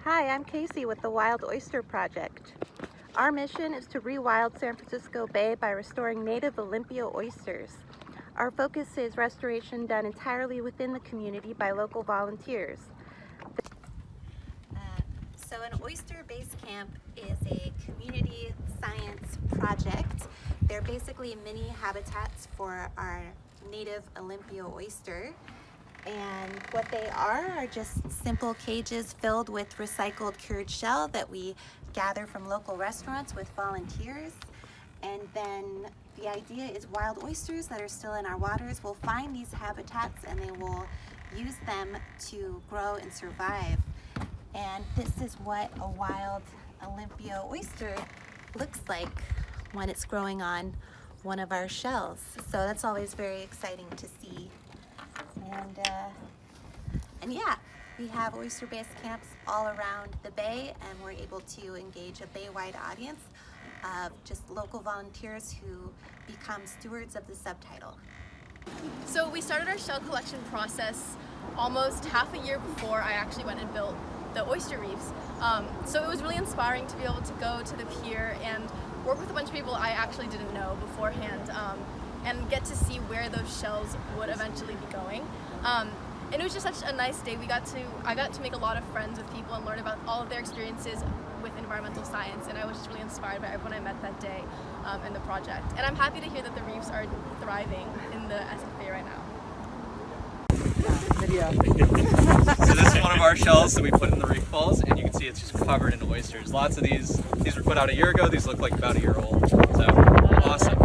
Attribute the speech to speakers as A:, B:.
A: Hi, I'm Casey with the Wild Oyster Project. Our mission is to rewild San Francisco Bay by restoring native Olympia oysters. Our focus is restoration done entirely within the community by local volunteers.
B: So an oyster base camp is a community science project. They're basically mini habitats for our native Olympia oyster. And what they are just simple cages filled with recycled cured shell that we gather from local restaurants with volunteers. And then the idea is wild oysters that are still in our waters will find these habitats and they will use them to grow and survive. And this is what a wild Olympia oyster looks like when it's growing on one of our shells. So that's always very exciting to see. And yeah, we have oyster-based camps all around the bay, and we're able to engage a bay-wide audience of just local volunteers who become stewards of the subtitle.
C: So we started our shell collection process almost half a year before I actually went and built the oyster reefs. So it was really inspiring to be able to go to the pier and work with a bunch of people I actually didn't know beforehand, and get to see where those shells would eventually be going. And it was just such a nice day. I got to make a lot of friends with people and learn about all of their experiences with environmental science, and I was just really inspired by everyone I met that day in the project. And I'm happy to hear that the reefs are thriving in the SFA right now.
D: So this is one of our shells that we put in the reef balls, and you can see it's just covered in oysters. Lots of these were put out a year ago. These look like about a year old. So awesome.